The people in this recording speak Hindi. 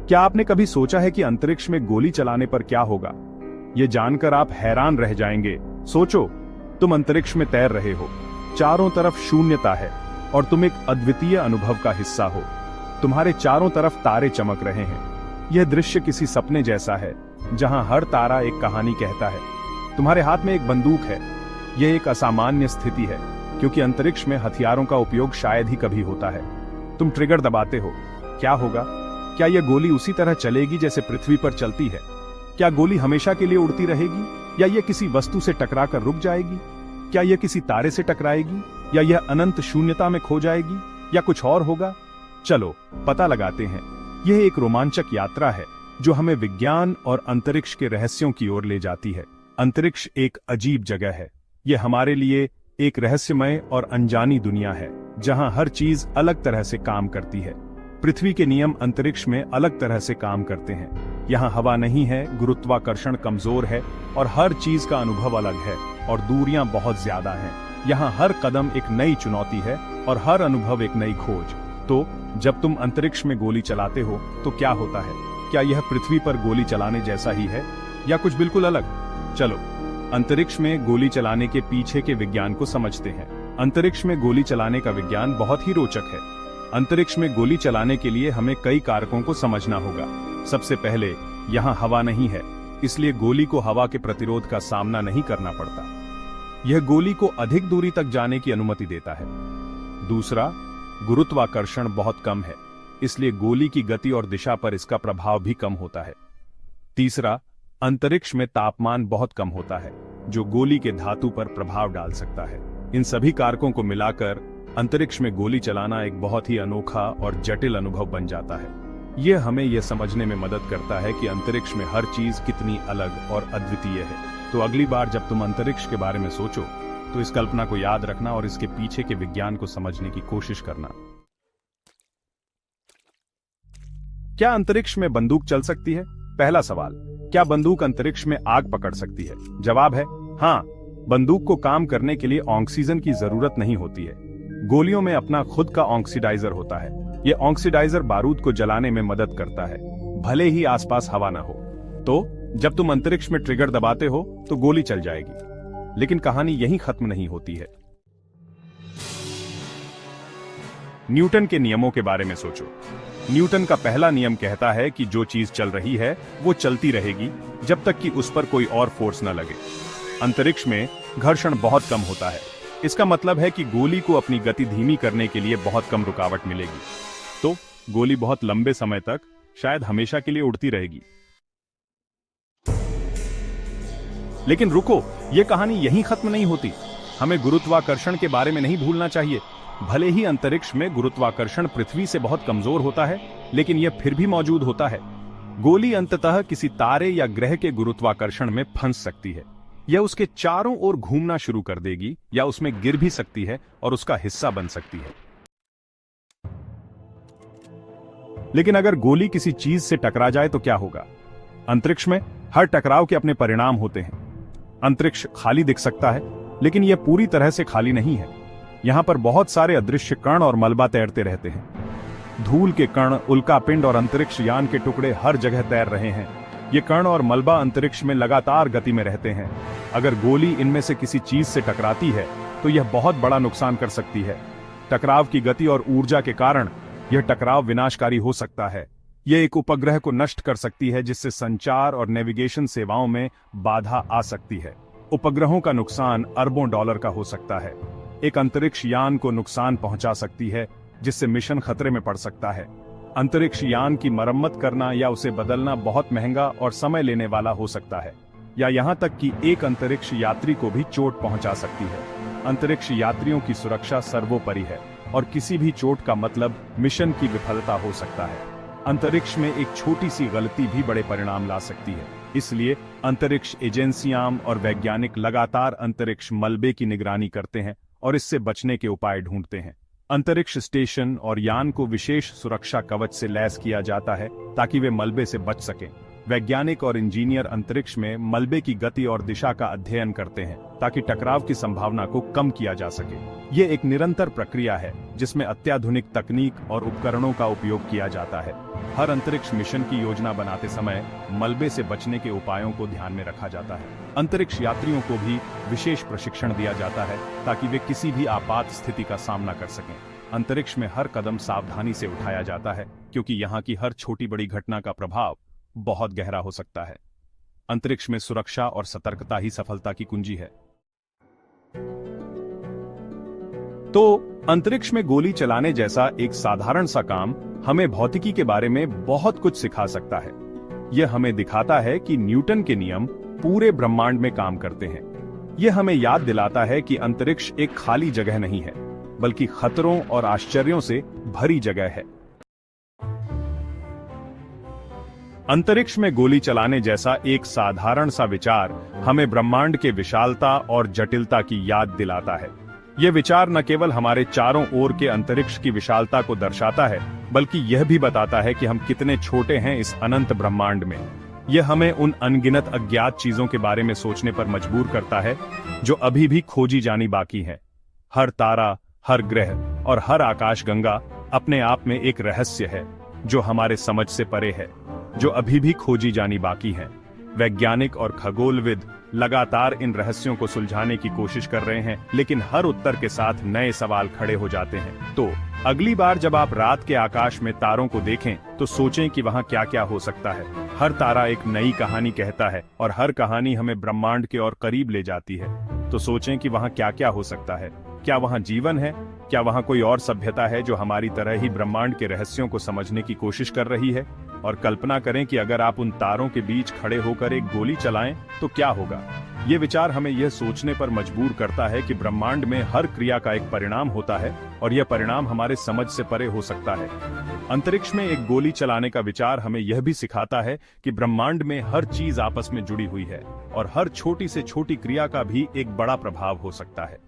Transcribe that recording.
क्या आपने कभी सोचा है कि अंतरिक्ष में गोली चलाने पर क्या होगा? ये जानकर आप हैरान रह जाएंगे। सोचो, तुम अंतरिक्ष में तैर रहे हो, चारों तरफ शून्यता है और तुम एक अद्वितीय अनुभव का हिस्सा हो। तुम्हारे चारों तरफ तारे चमक रहे हैं। यह दृश्य किसी सपने जैसा है, जहां हर तारा एक कहानी कहता है। तुम्हारे हाथ में एक बंदूक है। यह एक असामान्य स्थिति है, क्योंकि अंतरिक्ष में हथियारों का उपयोग शायद ही कभी होता है। तुम ट्रिगर दबाते हो। क्या होगा? क्या यह गोली उसी तरह चलेगी जैसे पृथ्वी पर चलती है? क्या गोली हमेशा के लिए उड़ती रहेगी, या यह किसी वस्तु से टकराकर रुक जाएगी? क्या यह किसी तारे से टकराएगी, या यह अनंत शून्यता में खो जाएगी, या कुछ और होगा? चलो पता लगाते हैं। यह एक रोमांचक यात्रा है जो हमें विज्ञान और अंतरिक्ष के रहस्यों की ओर ले जाती है। अंतरिक्ष एक अजीब जगह है। यह हमारे लिए एक रहस्यमय और अनजानी दुनिया है, जहां हर चीज अलग तरह से काम करती है। पृथ्वी के नियम अंतरिक्ष में अलग तरह से काम करते हैं। यहाँ हवा नहीं है, गुरुत्वाकर्षण कमजोर है और हर चीज का अनुभव अलग है, और दूरियां बहुत ज्यादा हैं। यहाँ हर कदम एक नई चुनौती है और हर अनुभव एक नई खोज। तो जब तुम अंतरिक्ष में गोली चलाते हो तो क्या होता है? क्या यह पृथ्वी पर गोली चलाने जैसा ही है, या कुछ बिल्कुल अलग? चलो अंतरिक्ष में गोली चलाने के पीछे के विज्ञान को समझते हैं। अंतरिक्ष में गोली चलाने का विज्ञान बहुत ही रोचक है। अंतरिक्ष में गोली चलाने के लिए हमें कई कारकों को समझना होगा। सबसे पहले, यहाँ हवा नहीं है, इसलिए गोली को हवा के प्रतिरोध का सामना नहीं करना पड़ता। यह गोली को अधिक दूरी तक जाने की अनुमति देता है। दूसरा, गुरुत्वाकर्षण बहुत कम है, इसलिए गोली की गति और दिशा पर इसका प्रभाव भी कम होता है। तीसरा, अंतरिक्ष में तापमान बहुत कम होता है, जो गोली के धातु पर प्रभाव डाल सकता है। इन सभी कारकों को मिलाकर अंतरिक्ष में गोली चलाना एक बहुत ही अनोखा और जटिल अनुभव बन जाता है। यह हमें यह समझने में मदद करता है कि अंतरिक्ष में हर चीज कितनी अलग और अद्वितीय है। तो अगली बार जब तुम अंतरिक्ष के बारे में सोचो, तो इस कल्पना को याद रखना और इसके पीछे के विज्ञान को समझने की कोशिश करना। क्या अंतरिक्ष में बंदूक चल सकती है? पहला सवाल, क्या बंदूक अंतरिक्ष में आग पकड़ सकती है? जवाब है हाँ। बंदूक को काम करने के लिए ऑक्सीजन की जरूरत नहीं होती है। गोलियों में अपना खुद का ऑक्सीडाइजर होता है। यह ऑक्सीडाइजर बारूद को जलाने में मदद करता है, भले ही आसपास हवा न हो। तो जब तुम अंतरिक्ष में ट्रिगर दबाते हो तो गोली चल जाएगी। लेकिन कहानी यहीं खत्म नहीं होती है। न्यूटन के नियमों के बारे में सोचो। न्यूटन का पहला नियम कहता है कि जो चीज चल रही है वो चलती रहेगी जब तक कि उस पर कोई और फोर्स न लगे। अंतरिक्ष में घर्षण बहुत कम होता है। इसका मतलब है कि गोली को अपनी गति धीमी करने के लिए बहुत कम रुकावट मिलेगी। तो गोली बहुत लंबे समय तक, शायद हमेशा के लिए उड़ती रहेगी। लेकिन रुको, यह कहानी यहीं खत्म नहीं होती। हमें गुरुत्वाकर्षण के बारे में नहीं भूलना चाहिए। भले ही अंतरिक्ष में गुरुत्वाकर्षण पृथ्वी से बहुत कमजोर होता है, लेकिन यह फिर भी मौजूद होता है। गोली अंततः किसी तारे या ग्रह के गुरुत्वाकर्षण में फंस सकती है। यह उसके चारों ओर घूमना शुरू कर देगी, या उसमें गिर भी सकती है और उसका हिस्सा बन सकती है। लेकिन अगर गोली किसी चीज से टकरा जाए तो क्या होगा? अंतरिक्ष में हर टकराव के अपने परिणाम होते हैं। अंतरिक्ष खाली दिख सकता है, लेकिन यह पूरी तरह से खाली नहीं है। यहां पर बहुत सारे अदृश्य कण और मलबा तैरते रहते हैं। धूल के कण, उल्कापिंड और अंतरिक्ष यान के टुकड़े हर जगह तैर रहे हैं। ये कण और मलबा अंतरिक्ष में लगातार गति में रहते हैं। अगर गोली इनमें से किसी चीज से टकराती है तो यह बहुत बड़ा नुकसान कर सकती है। टकराव की गति और ऊर्जा के कारण यह टकराव विनाशकारी हो सकता है। यह एक उपग्रह को नष्ट कर सकती है, जिससे संचार और नेविगेशन सेवाओं में बाधा आ सकती है। उपग्रहों का नुकसान अरबों डॉलर का हो सकता है। एक अंतरिक्ष यान को नुकसान पहुंचा सकती है, जिससे मिशन खतरे में पड़ सकता है। अंतरिक्ष यान की मरम्मत करना या उसे बदलना बहुत महंगा और समय लेने वाला हो सकता है, या यहां तक कि एक अंतरिक्ष यात्री को भी चोट पहुंचा सकती है। अंतरिक्ष यात्रियों की सुरक्षा सर्वोपरि है, और किसी भी चोट का मतलब मिशन की विफलता हो सकता है। अंतरिक्ष में एक छोटी सी गलती भी बड़े परिणाम ला सकती है। इसलिए अंतरिक्ष एजेंसियां और वैज्ञानिक लगातार अंतरिक्ष मलबे की निगरानी करते हैं और इससे बचने के उपाय ढूंढते हैं। अंतरिक्ष स्टेशन और यान को विशेष सुरक्षा कवच से लैस किया जाता है ताकि वे मलबे से बच सकें। वैज्ञानिक और इंजीनियर अंतरिक्ष में मलबे की गति और दिशा का अध्ययन करते हैं ताकि टकराव की संभावना को कम किया जा सके। ये एक निरंतर प्रक्रिया है जिसमें अत्याधुनिक तकनीक और उपकरणों का उपयोग किया जाता है। हर अंतरिक्ष मिशन की योजना बनाते समय मलबे से बचने के उपायों को ध्यान में रखा जाता है। अंतरिक्ष यात्रियों को भी विशेष प्रशिक्षण दिया जाता है ताकि वे किसी भी आपात स्थिति का सामना कर सकें। अंतरिक्ष में हर कदम सावधानी से उठाया जाता है क्योंकि यहाँ की हर छोटी बड़ी घटना का प्रभाव बहुत गहरा हो सकता है। अंतरिक्ष में सुरक्षा और सतर्कता ही सफलता की कुंजी है। तो अंतरिक्ष में गोली चलाने जैसा एक साधारण सा काम हमें भौतिकी के बारे में बहुत कुछ सिखा सकता है। यह हमें दिखाता है कि न्यूटन के नियम पूरे ब्रह्मांड में काम करते हैं। यह हमें याद दिलाता है कि अंतरिक्ष एक खाली जगह नहीं है, बल्कि खतरों और आश्चर्यों से भरी जगह है। अंतरिक्ष में गोली चलाने जैसा एक साधारण सा विचार हमें ब्रह्मांड के विशालता और जटिलता की याद दिलाता है। यह विचार न केवल हमारे चारों ओर के अंतरिक्ष की विशालता को दर्शाता है, बल्कि यह भी बताता है कि हम कितने छोटे हैं इस अनंत ब्रह्मांड में। यह हमें उन अनगिनत अज्ञात चीजों के बारे में सोचने पर मजबूर करता है जो अभी भी खोजी जानी बाकी है। हर तारा, हर ग्रह और हर आकाशगंगा अपने आप में एक रहस्य है जो हमारे समझ से परे है, जो अभी भी खोजी जानी बाकी है। वैज्ञानिक और खगोलविद लगातार इन रहस्यों को सुलझाने की कोशिश कर रहे हैं, लेकिन हर उत्तर के साथ नए सवाल खड़े हो जाते हैं। तो अगली बार जब आप रात के आकाश में तारों को देखें तो सोचें कि वहां क्या क्या हो सकता है। हर तारा एक नई कहानी कहता है और हर कहानी हमें ब्रह्मांड के और करीब ले जाती है। तो सोचें कि वहां क्या क्या हो सकता है। क्या वहां जीवन है? क्या वहां कोई और सभ्यता है जो हमारी तरह ही ब्रह्मांड के रहस्यों को समझने की कोशिश कर रही है? और कल्पना करें कि अगर आप उन तारों के बीच खड़े होकर एक गोली चलाएं तो क्या होगा। ये विचार हमें यह सोचने पर मजबूर करता है कि ब्रह्मांड में हर क्रिया का एक परिणाम होता है और यह परिणाम हमारे समझ से परे हो सकता है। अंतरिक्ष में एक गोली चलाने का विचार हमें यह भी सिखाता है कि ब्रह्मांड में हर चीज आपस में जुड़ी हुई है और हर छोटी से छोटी क्रिया का भी एक बड़ा प्रभाव हो सकता है।